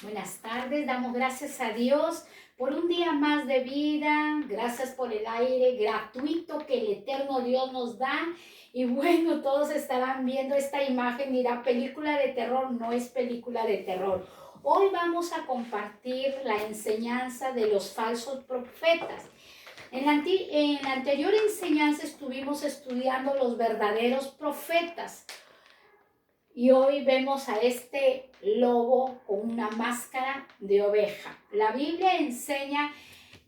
Buenas tardes, damos gracias a Dios por un día más de vida, gracias por el aire gratuito que el eterno Dios nos da. Y bueno, todos estarán viendo esta imagen, mira, película de terror, no es película de terror. Hoy vamos a compartir la enseñanza de los falsos profetas. En la anterior enseñanza estuvimos estudiando los verdaderos profetas. Y hoy vemos a este lobo con una máscara de oveja. La Biblia enseña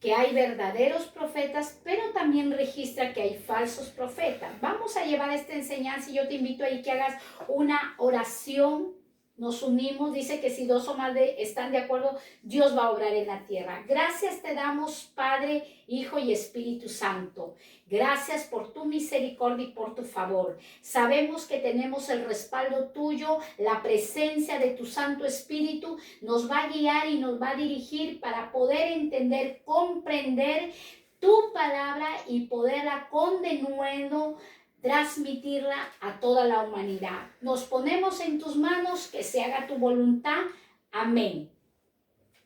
que hay verdaderos profetas, pero también registra que hay falsos profetas. Vamos a llevar esta enseñanza y yo te invito ahí que hagas una oración. Nos unimos, dice que si dos o más están de acuerdo, Dios va a obrar en la tierra. Gracias te damos, Padre, Hijo y Espíritu Santo. Gracias por tu misericordia y por tu favor. Sabemos que tenemos el respaldo tuyo, la presencia de tu Santo Espíritu nos va a guiar y nos va a dirigir para poder entender, comprender tu palabra y poderla con denuedo transmitirla a toda la humanidad. Nos ponemos en tus manos, que se haga tu voluntad. Amén.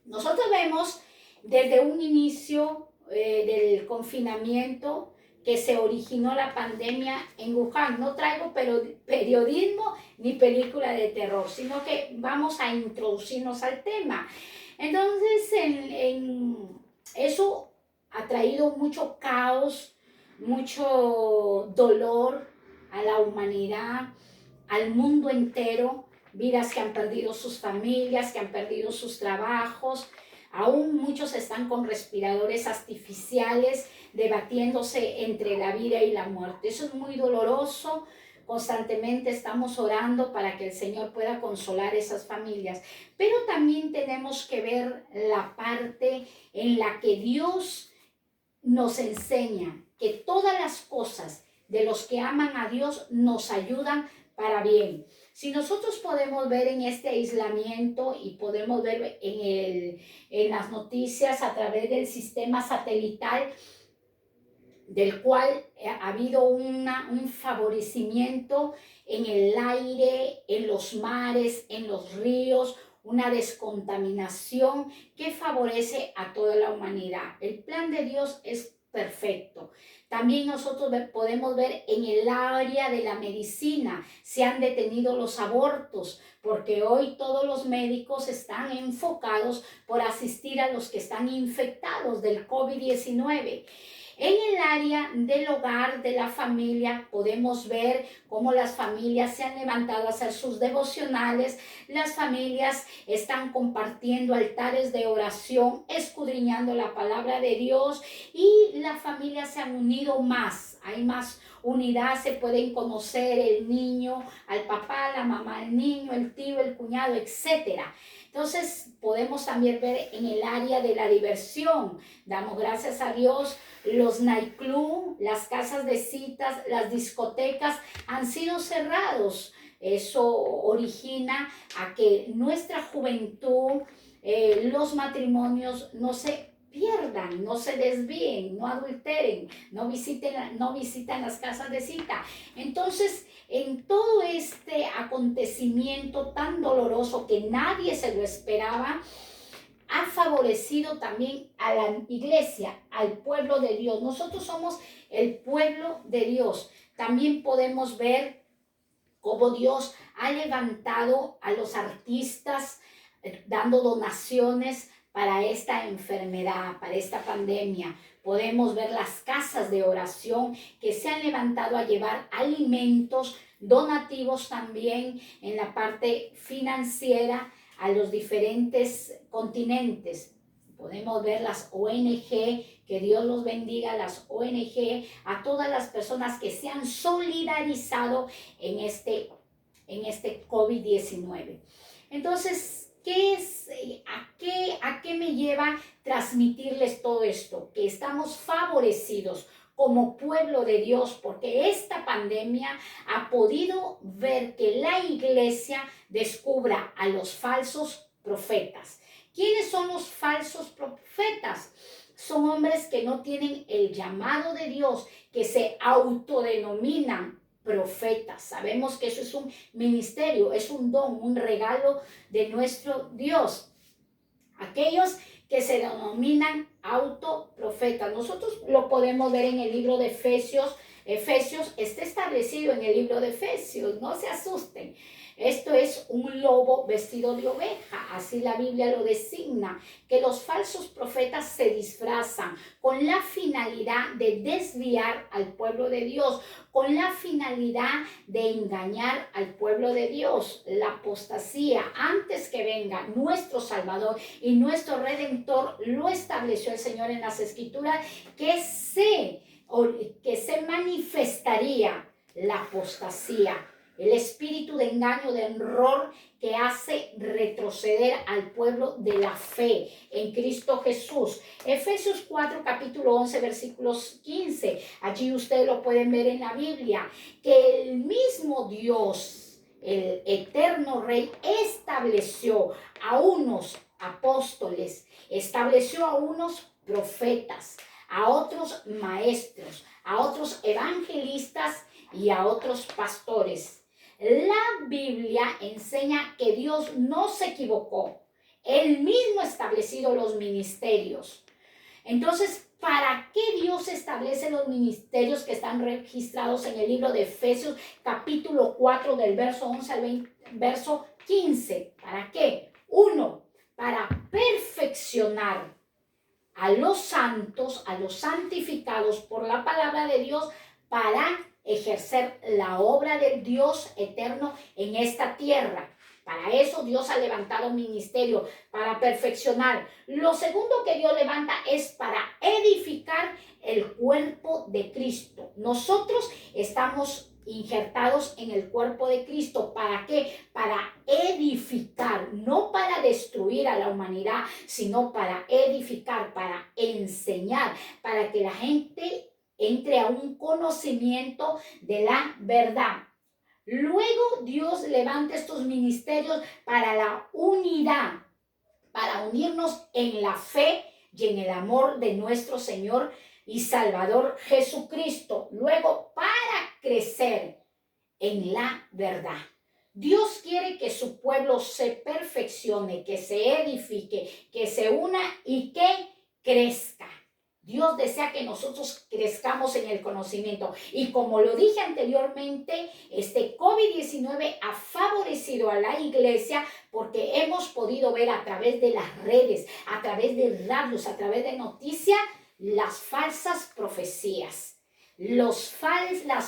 Nosotros vemos desde un inicio del confinamiento que se originó la pandemia en Wuhan. No traigo periodismo ni película de terror, sino que vamos a introducirnos al tema. Entonces, eso ha traído mucho caos, mucho dolor a la humanidad, al mundo entero, vidas que han perdido sus familias, que han perdido sus trabajos. Aún muchos están con respiradores artificiales, debatiéndose entre la vida y la muerte. Eso es muy doloroso. Constantemente estamos orando para que el Señor pueda consolar esas familias. Pero también tenemos que ver la parte en la que Dios nos enseña que todas las cosas de los que aman a Dios nos ayudan para bien. Si nosotros podemos ver en este aislamiento y podemos ver en las noticias a través del sistema satelital, del cual ha habido un favorecimiento en el aire, en los mares, en los ríos, una descontaminación que favorece a toda la humanidad. El plan de Dios es perfecto. También nosotros podemos ver en el área de la medicina, se han detenido los abortos, porque hoy todos los médicos están enfocados por asistir a los que están infectados del COVID-19. En el área del hogar, de la familia, podemos ver cómo las familias se han levantado a hacer sus devocionales, las familias están compartiendo altares de oración, escudriñando la palabra de Dios y las familias se han unido más, hay más unidad, se pueden conocer el niño, al papá, la mamá, el niño, el tío, el cuñado, etcétera. Entonces podemos también ver en el área de la diversión, damos gracias a Dios. Los nightclubs, las casas de citas, las discotecas han sido cerrados. Eso origina a que nuestra juventud, los matrimonios no se pierdan, no se desvíen, no adulteren, no visitan las casas de cita. Entonces, en todo este acontecimiento tan doloroso que nadie se lo esperaba, ha favorecido también a la iglesia, al pueblo de Dios. Nosotros somos el pueblo de Dios. También podemos ver cómo Dios ha levantado a los artistas dando donaciones para esta enfermedad, para esta pandemia. Podemos ver las casas de oración que se han levantado a llevar alimentos, donativos también en la parte financiera a los diferentes continentes. Podemos ver las ONG, que Dios los bendiga, las ONG, a todas las personas que se han solidarizado en este COVID-19. Entonces, ¿a qué me lleva transmitirles todo esto? Que estamos favorecidos como pueblo de Dios, porque esta pandemia ha podido ver que la iglesia descubra a los falsos profetas. ¿Quiénes son los falsos profetas? Son hombres que no tienen el llamado de Dios, que se autodenominan profetas. Sabemos que eso es un ministerio, es un don, un regalo de nuestro Dios. aquellos que se denominan autoprofetas. Nosotros lo podemos ver en el libro de Efesios. Efesios está establecido en el libro de Efesios, no se asusten. Esto es un lobo vestido de oveja, así la Biblia lo designa, que los falsos profetas se disfrazan con la finalidad de desviar al pueblo de Dios, con la finalidad de engañar al pueblo de Dios. La apostasía, antes que venga nuestro Salvador y nuestro Redentor, lo estableció el Señor en las Escrituras, que se manifestaría la apostasía, el espíritu de engaño, de error que hace retroceder al pueblo de la fe en Cristo Jesús. Efesios 4, capítulo 11, versículos 15. Allí ustedes lo pueden ver en la Biblia, que el mismo Dios, el eterno Rey, estableció a unos apóstoles, estableció a unos profetas, a otros maestros, a otros evangelistas y a otros pastores. La Biblia enseña que Dios no se equivocó. Él mismo ha establecido los ministerios. Entonces, ¿para qué Dios establece los ministerios que están registrados en el libro de Efesios, capítulo 4, del verso 11 al verso 15? ¿Para qué? 1, para perfeccionar a los santos, a los santificados por la palabra de Dios, para ejercer la obra del Dios eterno en esta tierra. Para eso Dios ha levantado ministerio, para perfeccionar. Lo segundo que Dios levanta es para edificar el cuerpo de Cristo. Nosotros estamos injertados en el cuerpo de Cristo. ¿Para qué? Para edificar, no para destruir a la humanidad, sino para edificar, para enseñar, para que la gente entre a un conocimiento de la verdad. Luego Dios levanta estos ministerios para la unidad, para unirnos en la fe y en el amor de nuestro Señor y Salvador Jesucristo. Luego, para crecer en la verdad. Dios quiere que su pueblo se perfeccione, que se edifique, que se una y que crezca. Dios desea que nosotros crezcamos en el conocimiento. Y como lo dije anteriormente, este COVID-19 ha favorecido a la iglesia porque hemos podido ver a través de las redes, a través de radios, a través de noticias, las falsas profecías, las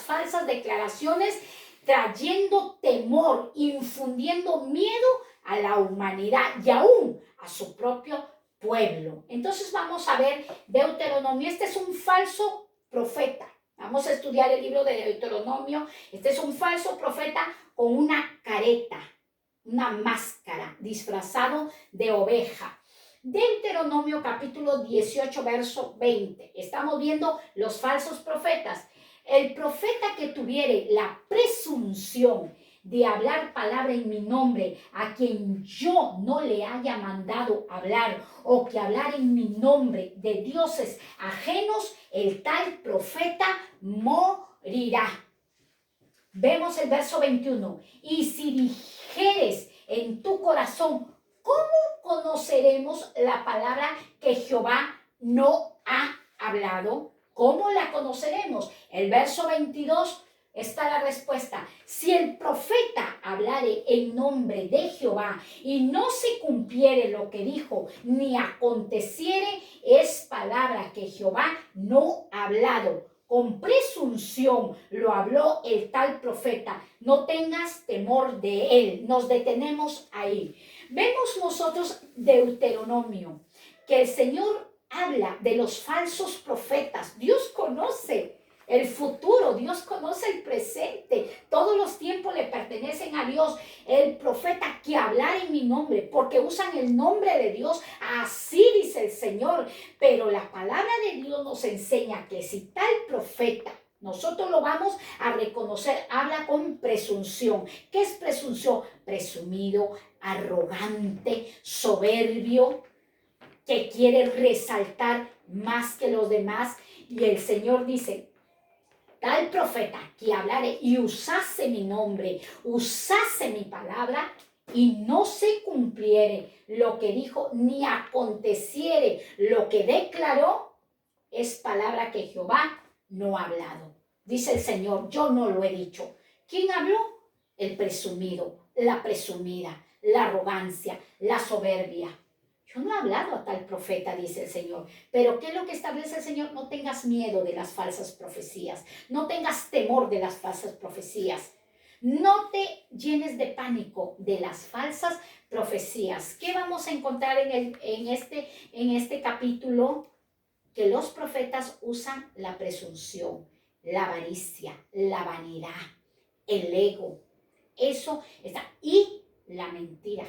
falsas declaraciones, trayendo temor, infundiendo miedo a la humanidad y aún a su propio pueblo. Entonces vamos a ver Deuteronomio. Este es un falso profeta. Vamos a estudiar el libro de Deuteronomio. Este es un falso profeta con una careta, una máscara, disfrazado de oveja. Deuteronomio capítulo 18, verso 20. Estamos viendo los falsos profetas. El profeta que tuviere la presunción de hablar palabra en mi nombre, a quien yo no le haya mandado hablar, o que hablar en mi nombre de dioses ajenos, el tal profeta morirá. Vemos el verso 21. Y si dijeres en tu corazón, ¿cómo conoceremos la palabra que Jehová no ha hablado? ¿Cómo la conoceremos? El verso 22 está la respuesta. Si el profeta hablare en nombre de Jehová y no se cumpliere lo que dijo, ni aconteciere, es palabra que Jehová no ha hablado. Con presunción lo habló el tal profeta. No tengas temor de él. Nos detenemos ahí. Vemos nosotros Deuteronomio, que el Señor habla de los falsos profetas. Dios conoce el futuro, Dios conoce el presente. Todos los tiempos le pertenecen a Dios. El profeta que hablar en mi nombre, porque usan el nombre de Dios, así dice el Señor. Pero la palabra de Dios nos enseña que si tal profeta, nosotros lo vamos a reconocer, habla con presunción. ¿Qué es presunción? Presumido, arrogante, soberbio, que quiere resaltar más que los demás. Y el Señor dice, tal profeta que hablare y usase mi nombre, usase mi palabra, y no se cumpliere lo que dijo, ni aconteciere lo que declaró, es palabra que Jehová no ha hablado. Dice el Señor, yo no lo he dicho. ¿Quién habló? El presumido, la presumida, la arrogancia, la soberbia. Yo no he hablado a tal profeta, dice el Señor. Pero ¿qué es lo que establece el Señor? No tengas miedo de las falsas profecías. No tengas temor de las falsas profecías. No te llenes de pánico de las falsas profecías. ¿Qué vamos a encontrar en este capítulo? Que los profetas usan la presunción, la avaricia, la vanidad, el ego. Eso está. Y la mentira.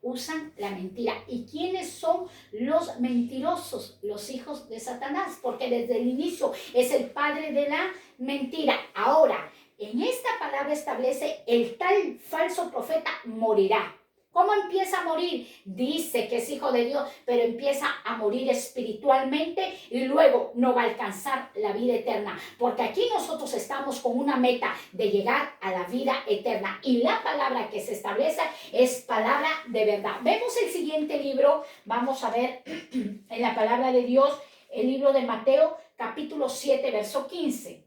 Usan la mentira. ¿Y quiénes son los mentirosos? Los hijos de Satanás, porque desde el inicio es el padre de la mentira. Ahora, en esta palabra establece el tal falso profeta morirá. ¿Cómo empieza a morir? Dice que es hijo de Dios, pero empieza a morir espiritualmente y luego no va a alcanzar la vida eterna. Porque aquí nosotros estamos con una meta de llegar a la vida eterna. Y la palabra que se establece es palabra de verdad. Vemos el siguiente libro. Vamos a ver en la palabra de Dios, el libro de Mateo, capítulo 7, verso 15.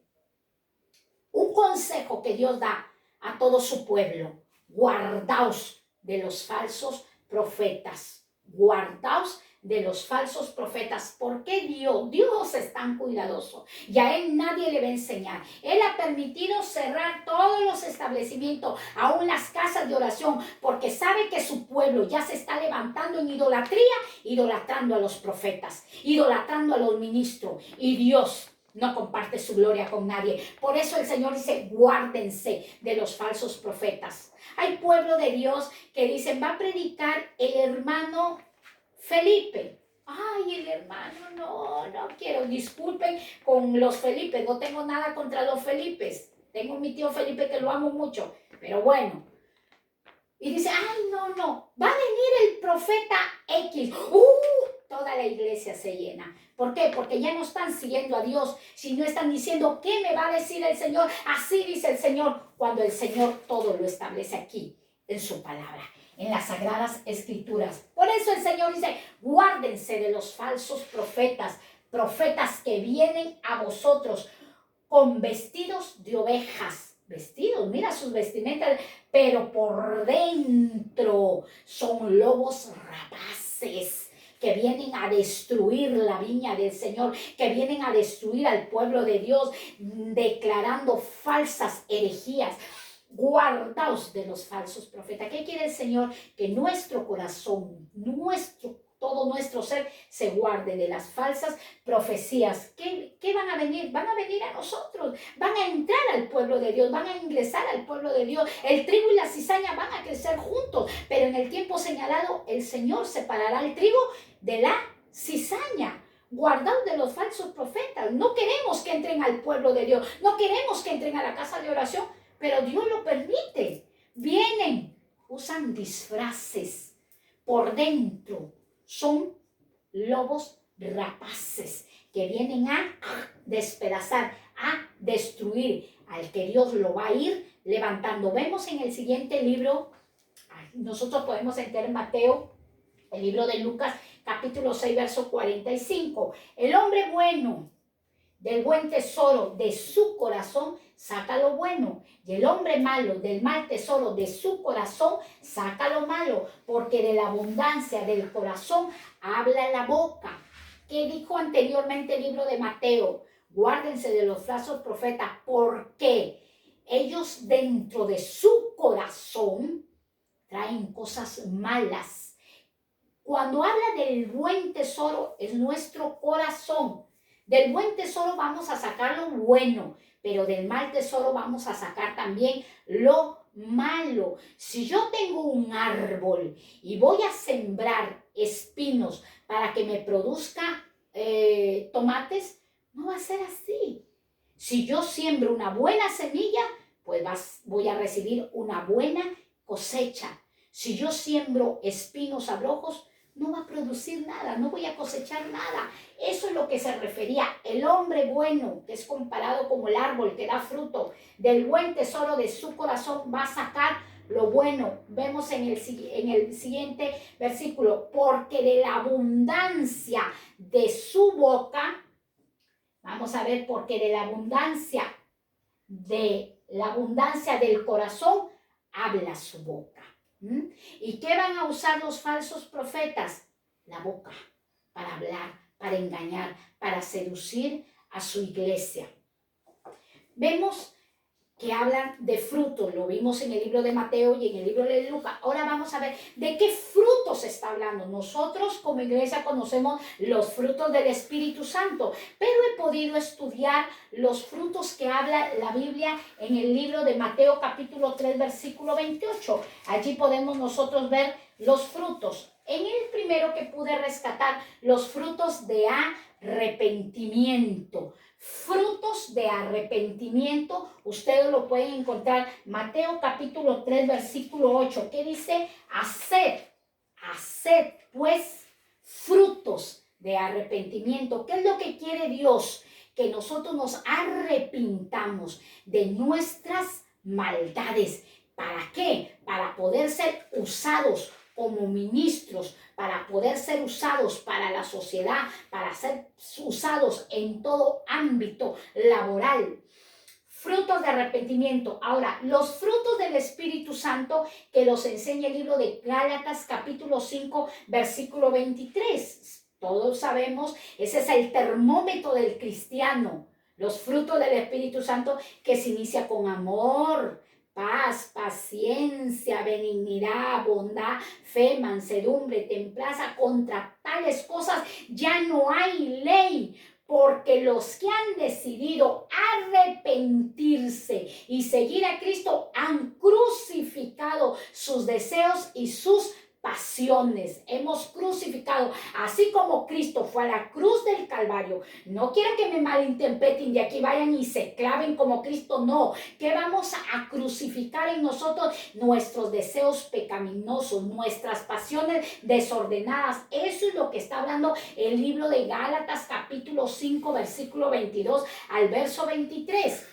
Un consejo que Dios da a todo su pueblo. Guardaos de los falsos profetas. Guardaos de los falsos profetas. ¿Por qué Dios es tan cuidadoso? Y a Él nadie le va a enseñar. Él ha permitido cerrar todos los establecimientos, aún las casas de oración, porque sabe que su pueblo ya se está levantando en idolatría, idolatrando a los profetas, idolatrando a los ministros. Y Dios no comparte su gloria con nadie. Por eso el Señor dice, guárdense de los falsos profetas. Hay pueblo de Dios que dicen, va a predicar el hermano Felipe. Ay, el hermano, no quiero. Disculpen con los Felipes, no tengo nada contra los Felipes. Tengo mi tío Felipe que lo amo mucho, pero bueno. Y dice, ay, no, va a venir el profeta X. Toda la iglesia se llena. ¿Por qué? Porque ya no están siguiendo a Dios, sino están diciendo, ¿qué me va a decir el Señor? Así dice el Señor, cuando el Señor todo lo establece aquí, en su palabra, en las sagradas escrituras. Por eso el Señor dice, guárdense de los falsos profetas, profetas que vienen a vosotros con vestidos de ovejas. Vestidos, mira sus vestimentas, pero por dentro son lobos rapaces que vienen a destruir la viña del Señor, que vienen a destruir al pueblo de Dios, declarando falsas herejías. Guardaos de los falsos profetas. ¿Qué quiere el Señor? Que nuestro corazón, todo nuestro ser se guarde de las falsas profecías. ¿Qué van a venir? Van a venir a nosotros, van a entrar al pueblo de Dios, van a ingresar al pueblo de Dios. El trigo y la cizaña van a crecer juntos, pero en el tiempo señalado el Señor separará el trigo de la cizaña. Guardaos de los falsos profetas. No queremos que entren al pueblo de Dios, no queremos que entren a la casa de oración, pero Dios lo permite. Vienen, usan disfraces por dentro. Son lobos rapaces que vienen a despedazar, a destruir al que Dios lo va a ir levantando. Vemos en el siguiente libro, nosotros podemos entrar en Mateo, el libro de Lucas, capítulo 6, verso 45. El hombre bueno, del buen tesoro de su corazón saca lo bueno, y el hombre malo del mal tesoro de su corazón saca lo malo, porque de la abundancia del corazón habla la boca. ¿Qué dijo anteriormente el libro de Mateo? Guárdense de los falsos profetas, porque ellos dentro de su corazón traen cosas malas. Cuando habla del buen tesoro, es nuestro corazón. Del buen tesoro vamos a sacar lo bueno, pero del mal tesoro vamos a sacar también lo malo. Si yo tengo un árbol y voy a sembrar espinos para que me produzca tomates, no va a ser así. Si yo siembro una buena semilla, pues voy a recibir una buena cosecha. Si yo siembro espinos abrojos, no va a producir nada, no voy a cosechar nada. Eso es lo que se refería el hombre bueno, que es comparado como el árbol que da fruto. Del buen tesoro de su corazón va a sacar lo bueno. Vemos en el siguiente versículo, porque de la abundancia de su boca, vamos a ver, porque de la abundancia del corazón habla su boca. ¿Y qué van a usar los falsos profetas? La boca, para hablar, para engañar, para seducir a su iglesia. Vemos que hablan de frutos, lo vimos en el libro de Mateo y en el libro de Lucas. Ahora vamos a ver de qué frutos se está hablando. Nosotros como iglesia conocemos los frutos del Espíritu Santo, pero he podido estudiar los frutos que habla la Biblia en el libro de Mateo capítulo 3 versículo 28. Allí podemos nosotros ver los frutos. En el primero que pude rescatar, los frutos de arrepentimiento. Frutos de arrepentimiento, ustedes lo pueden encontrar, Mateo capítulo 3, versículo 8, que dice, haced pues frutos de arrepentimiento. ¿Qué es lo que quiere Dios? Que nosotros nos arrepintamos de nuestras maldades. ¿Para qué? Para poder ser usados como ministros, para poder ser usados para la sociedad, para ser usados en todo ámbito laboral. Frutos de arrepentimiento. Ahora, los frutos del Espíritu Santo que los enseña el libro de Gálatas capítulo 5 versículo 23. Todos sabemos, ese es el termómetro del cristiano. Los frutos del Espíritu Santo que se inicia con amor, paz, paciencia, benignidad, bondad, fe, mansedumbre, templanza. Contra tales cosas ya no hay ley, porque los que han decidido arrepentirse y seguir a Cristo han crucificado sus deseos y sus pasiones. Hemos crucificado, así como Cristo fue a la cruz del Calvario. No quiero que me malinterpreten, de aquí vayan y se claven como Cristo, no. Que vamos a crucificar en nosotros nuestros deseos pecaminosos, nuestras pasiones desordenadas. Eso es lo que está hablando el libro de Gálatas capítulo 5 versículo 22 al verso 23.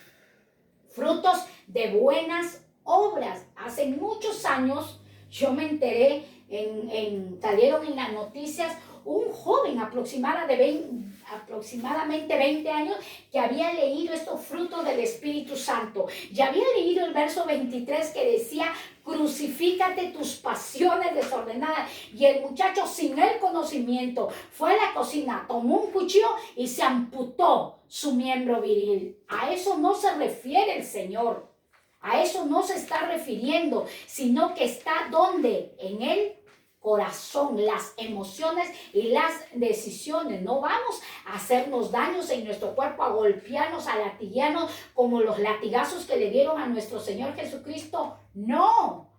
Frutos de buenas obras. Hace muchos años yo me enteré, salieron en las noticias un joven aproximadamente 20 años que había leído estos frutos del Espíritu Santo. Ya había leído el verso 23 que decía, crucifícate tus pasiones desordenadas. Y el muchacho, sin el conocimiento, fue a la cocina, tomó un cuchillo y se amputó su miembro viril. A eso no se refiere el Señor. A eso no se está refiriendo, sino que está ¿dónde? En el corazón, las emociones y las decisiones. No vamos a hacernos daños en nuestro cuerpo, a golpearnos, a latillarnos como los latigazos que le dieron a nuestro Señor Jesucristo. No,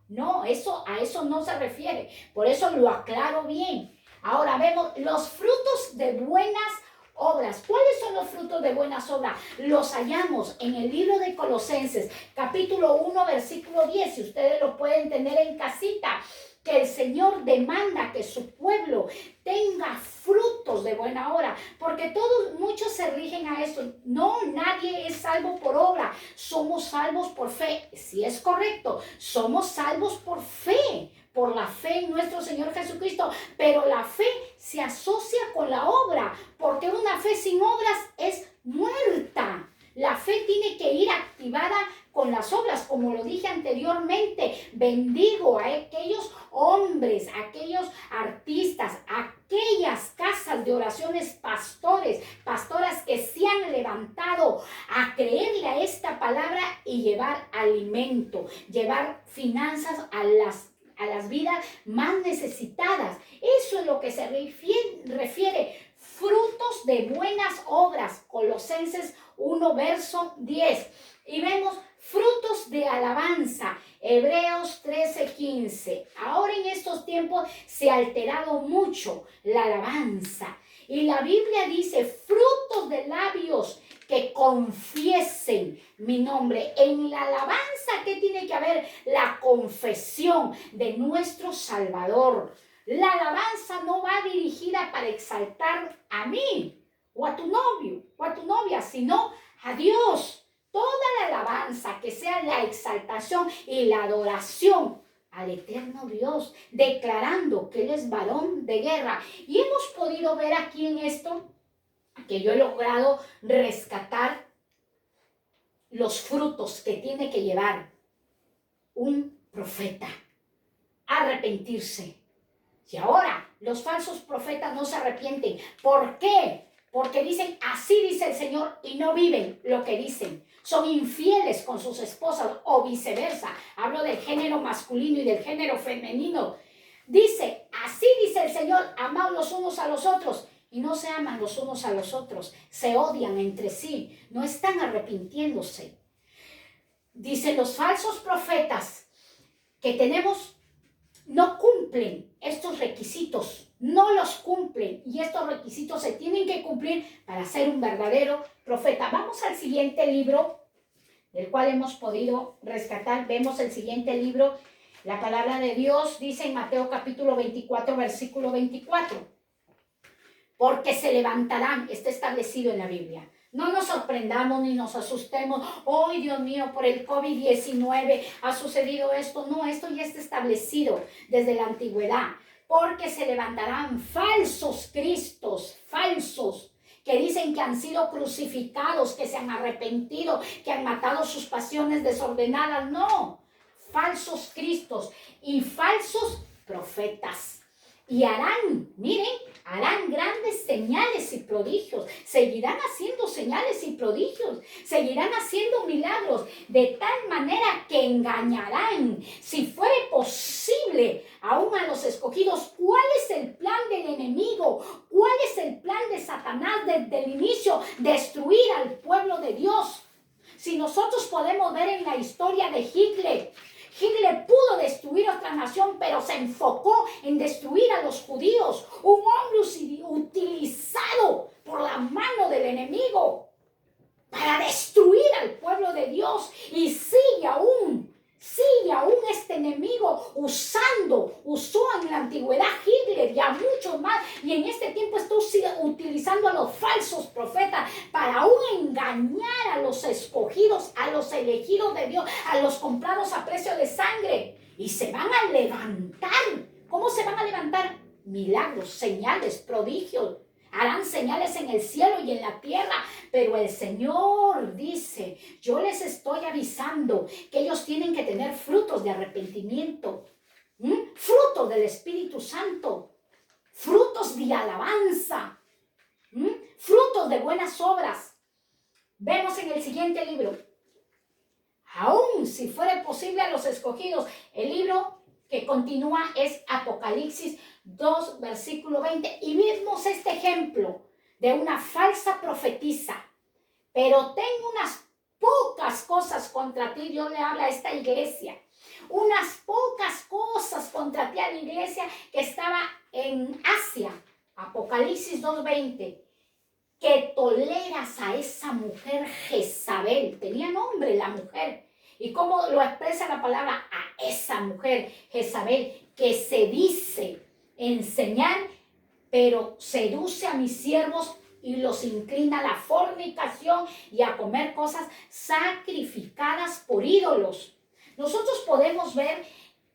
a eso no se refiere. Por eso lo aclaro bien. Ahora vemos los frutos de buenas obras. ¿Cuáles son los frutos de buenas obras? Los hallamos en el libro de Colosenses, capítulo 1, versículo 10. Si ustedes lo pueden tener en casita, que el Señor demanda que su pueblo tenga frutos de buena obra, porque muchos se rigen a esto. No, nadie es salvo por obra, somos salvos por fe. Sí, es correcto, somos salvos por fe, por la fe en nuestro Señor Jesucristo, pero la fe se asocia con la obra, porque una fe sin obras es muerta. La fe tiene que ir activada con las obras, como lo dije anteriormente. Bendigo a aquellos hombres, a aquellos artistas, a aquellas casas de oraciones, pastoras que se han levantado a creerle a esta palabra y llevar alimento, llevar finanzas a las vidas más necesitadas. Eso es lo que se refiere. Frutos de buenas obras. Colosenses 1, verso 10. Y vemos frutos de alabanza. Hebreos 13, 15. Ahora en estos tiempos se ha alterado mucho la alabanza. Y la Biblia dice, frutos de labios que confiesen mi nombre. En la alabanza, ¿qué tiene que haber? La confesión de nuestro Salvador. La alabanza no va dirigida para exaltar a mí, o a tu novio, o a tu novia, sino a Dios. toda la alabanza, que sea la exaltación y la adoración al eterno Dios, declarando que Él es varón de guerra. Y hemos podido ver aquí en esto que yo he logrado rescatar los frutos que tiene que llevar un profeta: arrepentirse. Y ahora los falsos profetas no se arrepienten. ¿Por qué? Porque dicen, así dice el Señor, y no viven lo que dicen. Son infieles con sus esposas o viceversa. Hablo del género masculino y del género femenino. Dice, así dice el Señor, amaos los unos a los otros. Y no se aman los unos a los otros. Se odian entre sí. No están arrepintiéndose. Dice, los falsos profetas que tenemos no cumplen estos requisitos, no los cumplen, y estos requisitos se tienen que cumplir para ser un verdadero profeta. Vamos al siguiente libro, del cual hemos podido rescatar. Vemos el siguiente libro. La palabra de Dios dice en Mateo capítulo 24, versículo 24. Porque se levantarán, está establecido en la Biblia. No nos sorprendamos ni nos asustemos. ¡Ay, Dios mío, por el COVID-19 ha sucedido esto! No, esto ya está establecido desde la antigüedad. Porque se levantarán falsos cristos, falsos, que dicen que han sido crucificados, que se han arrepentido, que han matado sus pasiones desordenadas. No, falsos cristos y falsos profetas. Y harán, miren, harán grandes señales y prodigios. Seguirán haciendo señales y prodigios. Seguirán haciendo milagros de tal manera que engañarán, si fuere posible, aún a los escogidos. ¿Cuál es el plan del enemigo? ¿Cuál es el plan de Satanás desde el inicio? Destruir al pueblo de Dios. Si nosotros podemos ver en la historia de Hitler, Hitler pudo destruir otra nación, pero se enfocó en destruir a los judíos. Un hombre utilizado por la mano del enemigo para destruir al pueblo de Dios. Y sigue aún este enemigo usó en la antigüedad Hitler y a muchos más. Y en este tiempo está utilizando a los falsos profetas para aún engañar a los escogidos, a los elegidos de Dios, a los comprados a precio de sangre. Y se van a levantar. ¿Cómo se van a levantar? Milagros, señales, prodigios. Harán señales en el cielo y en la tierra, pero el Señor dice, yo les estoy avisando que ellos tienen que tener frutos de arrepentimiento, frutos del Espíritu Santo, frutos de alabanza, frutos de buenas obras. Vemos en el siguiente libro, aún si fuera posible a los escogidos, el libro que continúa es Apocalipsis 2, versículo 20. Y vimos este ejemplo de una falsa profetisa. Pero tengo unas pocas cosas contra ti. Dios le habla a esta iglesia. Unas pocas cosas contra ti a la iglesia que estaba en Asia. Apocalipsis 2:20. Que toleras a esa mujer Jezabel. Tenía nombre la mujer. ¿Y cómo lo expresa la palabra? A esa mujer Jezabel, que se dice enseñar, pero seduce a mis siervos y los inclina a la fornicación y a comer cosas sacrificadas por ídolos. Nosotros podemos ver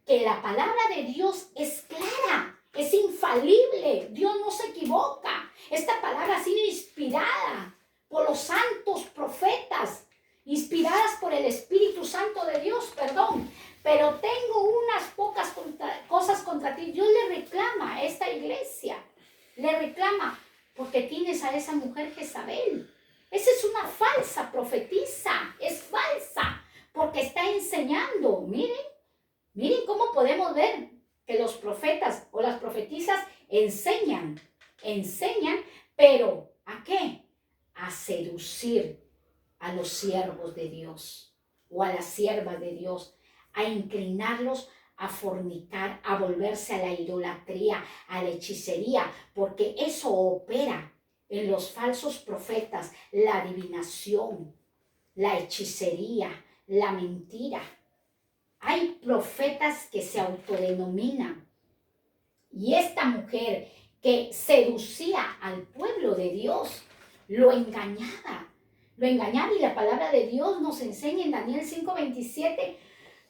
que la palabra de Dios es clara, es infalible. Dios no se equivoca. Esta palabra ha sido inspirada por los santos profetas, inspiradas por el Espíritu Santo de Dios, pero tengo unas pocas cosas contra ti. Dios le reclama a esta iglesia, le reclama, porque tienes a esa mujer Jezabel. Esa es una falsa profetisa, es falsa, porque está enseñando. Miren cómo podemos ver que los profetas o las profetisas enseñan, pero ¿a qué? A seducir a los siervos de Dios o a las siervas de Dios, a inclinarlos a fornicar, a volverse a la idolatría, a la hechicería, porque eso opera en los falsos profetas, la adivinación, la hechicería, la mentira. Hay profetas que se autodenominan, y esta mujer que seducía al pueblo de Dios, lo engañaba, lo engañaba. Y la palabra de Dios nos enseña en Daniel 5:27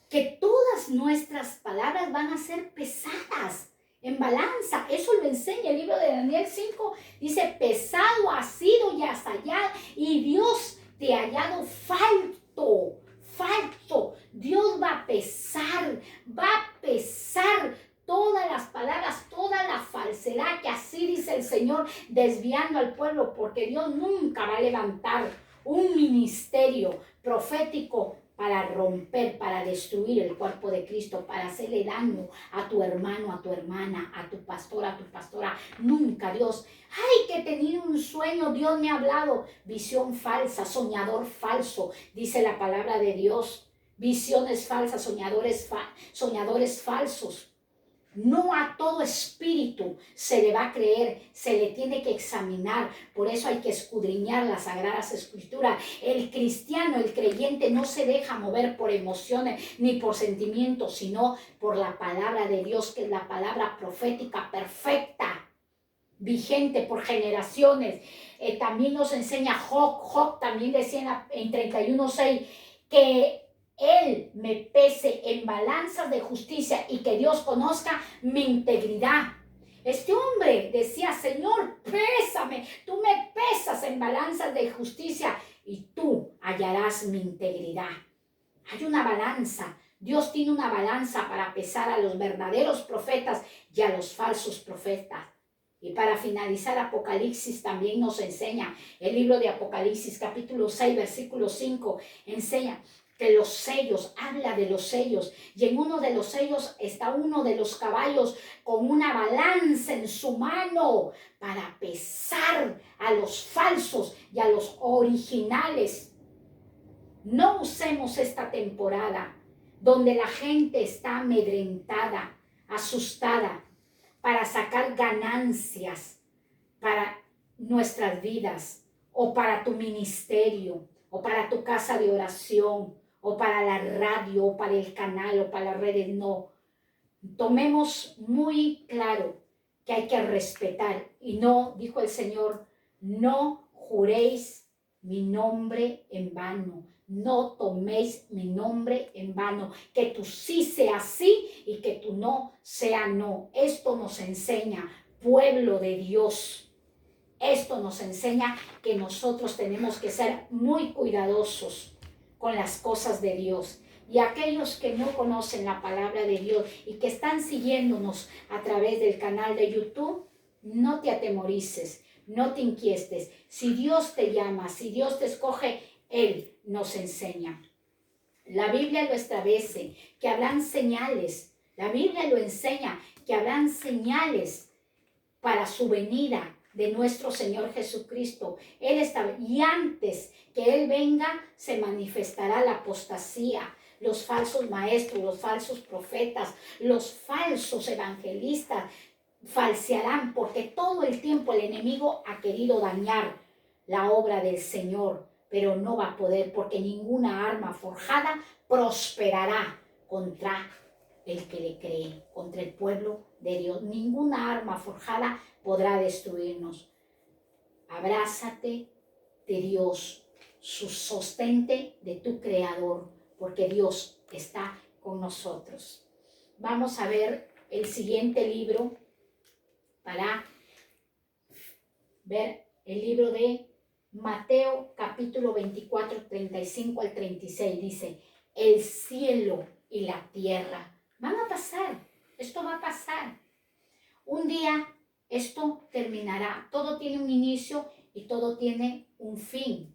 que todas nuestras palabras van a ser pesadas en balanza. Eso lo enseña el libro de Daniel 5. Dice, pesado ha sido y has hallado, y Dios te ha hallado falto. Dios va a pesar todas las palabras, toda la falsedad, que así dice el Señor, desviando al pueblo, porque Dios nunca va a levantar un ministerio profético para romper, para destruir el cuerpo de Cristo, para hacerle daño a tu hermano, a tu hermana, a tu pastora, a tu pastora. Nunca. Dios, ay, que he tenido un sueño, Dios me ha hablado. Visión falsa, soñador falso, dice la palabra de Dios. Visiones falsas, soñadores falsos. No a todo espíritu se le va a creer, se le tiene que examinar. Por eso hay que escudriñar las Sagradas Escrituras. El cristiano, el creyente, no se deja mover por emociones ni por sentimientos, sino por la palabra de Dios, que es la palabra profética perfecta, vigente por generaciones. También nos enseña Job también decía en 31:6 que Él me pese en balanzas de justicia y que Dios conozca mi integridad. Este hombre decía, Señor, pésame, tú me pesas en balanzas de justicia y tú hallarás mi integridad. Hay una balanza. Dios tiene una balanza para pesar a los verdaderos profetas y a los falsos profetas. Y para finalizar, Apocalipsis también nos enseña, el libro de Apocalipsis, capítulo 6, versículo 5, enseña que los sellos, habla de los sellos, y en uno de los sellos está uno de los caballos con una balanza en su mano para pesar a los falsos y a los originales. No usemos esta temporada donde la gente está amedrentada, asustada, para sacar ganancias para nuestras vidas, o para tu ministerio, o para tu casa de oración, o para la radio, o para el canal, o para las redes. No. Tomemos muy claro que hay que respetar. Y no, dijo el Señor, no juréis mi nombre en vano. No toméis mi nombre en vano. Que tu sí sea sí y que tu no sea no. Esto nos enseña, pueblo de Dios. Esto nos enseña que nosotros tenemos que ser muy cuidadosos con las cosas de Dios. Y aquellos que no conocen la palabra de Dios y que están siguiéndonos a través del canal de YouTube, no te atemorices, no te inquietes. Si Dios te llama, si Dios te escoge, Él nos enseña. La Biblia lo establece, que habrán señales. La Biblia lo enseña, que habrán señales para su venida de nuestro Señor Jesucristo. Y antes que Él venga, se manifestará la apostasía, los falsos maestros, los falsos profetas, los falsos evangelistas falsearán, porque todo el tiempo el enemigo ha querido dañar la obra del Señor, pero no va a poder, porque ninguna arma forjada prosperará contra el que le cree, contra el pueblo de Dios. Ninguna arma forjada podrá destruirnos. Abrázate de Dios, sostente de tu Creador, porque Dios está con nosotros. Vamos a ver el siguiente libro para ver el libro de Mateo, capítulo 24, 35 al 36. Dice, el cielo y la tierra van a pasar. Esto va a pasar. Un día esto terminará. Todo tiene un inicio y todo tiene un fin.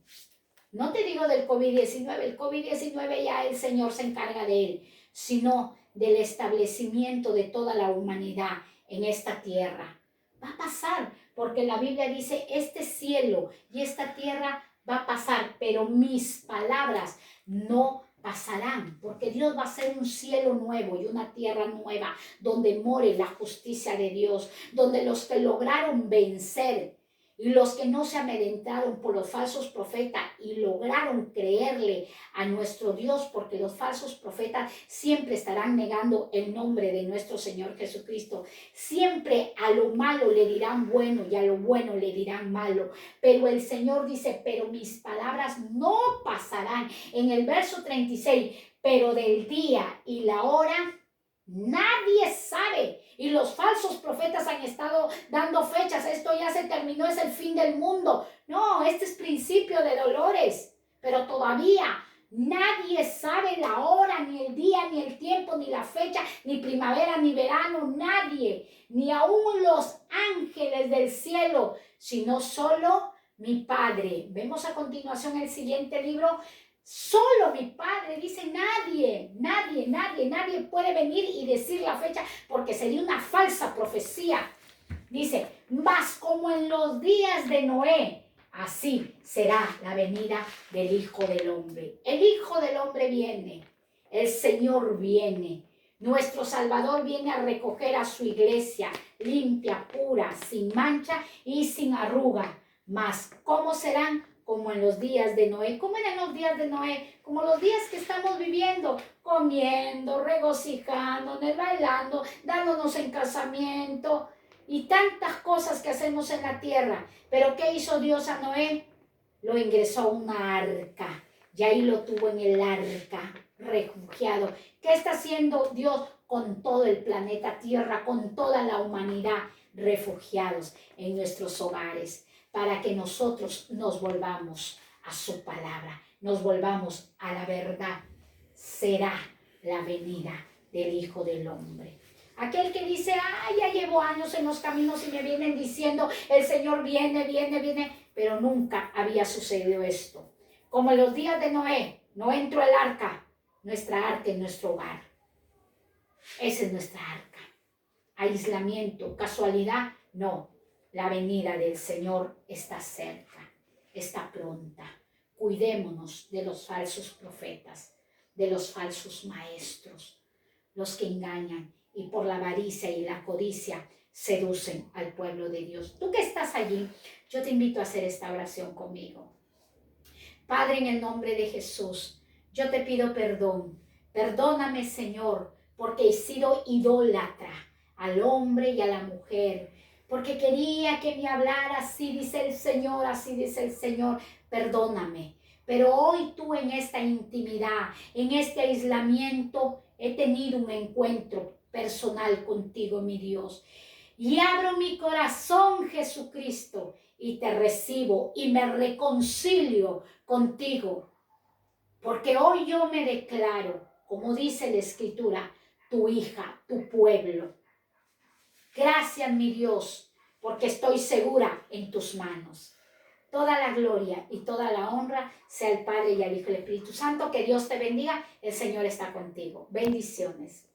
No te digo del COVID-19. El COVID-19 ya el Señor se encarga de él, sino del establecimiento de toda la humanidad en esta tierra. Va a pasar, porque la Biblia dice, este cielo y esta tierra va a pasar, pero mis palabras no pasarán, porque Dios va a hacer un cielo nuevo y una tierra nueva, donde more la justicia de Dios, donde los que lograron vencer Y los que no se amedrentaron por los falsos profetas y lograron creerle a nuestro Dios, porque los falsos profetas siempre estarán negando el nombre de nuestro Señor Jesucristo. Siempre a lo malo le dirán bueno y a lo bueno le dirán malo. Pero el Señor dice, pero mis palabras no pasarán. En el verso 36, pero del día y la hora nadie sabe. Y los falsos profetas han estado dando fechas. Esto ya se terminó, es el fin del mundo. No, este es principio de dolores. Pero todavía nadie sabe la hora, ni el día, ni el tiempo, ni la fecha, ni primavera, ni verano. Nadie, ni aún los ángeles del cielo, sino solo mi Padre. Vemos a continuación el siguiente libro. Solo mi Padre, dice nadie puede venir y decir la fecha porque sería una falsa profecía. Dice, mas como en los días de Noé, así será la venida del Hijo del Hombre. El Hijo del Hombre viene, el Señor viene, nuestro Salvador viene a recoger a su iglesia limpia, pura, sin mancha y sin arruga. Mas, ¿cómo serán? Como en los días de Noé. ¿Cómo eran los días de Noé? Como los días que estamos viviendo, comiendo, regocijándonos, bailando, dándonos en casamiento y tantas cosas que hacemos en la tierra. Pero ¿qué hizo Dios a Noé? Lo ingresó a una arca y ahí lo tuvo en el arca, refugiado. ¿Qué está haciendo Dios con todo el planeta Tierra, con toda la humanidad, refugiados en nuestros hogares? Para que nosotros nos volvamos a su palabra, nos volvamos a la verdad. Será la venida del Hijo del Hombre. Aquel que dice, ya llevo años en los caminos y me vienen diciendo, el Señor viene, pero nunca había sucedido esto. Como en los días de Noé, no entró el arca, nuestra arca en nuestro hogar. Esa es nuestra arca. Aislamiento, casualidad, no. La venida del Señor está cerca, está pronta. Cuidémonos de los falsos profetas, de los falsos maestros, los que engañan y por la avaricia y la codicia seducen al pueblo de Dios. Tú que estás allí, yo te invito a hacer esta oración conmigo. Padre, en el nombre de Jesús, yo te pido perdón. Perdóname, Señor, porque he sido idólatra al hombre y a la mujer, porque quería que me hablara, así dice el Señor, así dice el Señor. Perdóname. Pero hoy tú en esta intimidad, en este aislamiento, he tenido un encuentro personal contigo, mi Dios. Y abro mi corazón, Jesucristo, y te recibo y me reconcilio contigo. Porque hoy yo me declaro, como dice la Escritura, tu hija, tu pueblo. Gracias, mi Dios, porque estoy segura en tus manos. Toda la gloria y toda la honra sea al Padre y al Hijo y al Espíritu Santo. Que Dios te bendiga. El Señor está contigo. Bendiciones.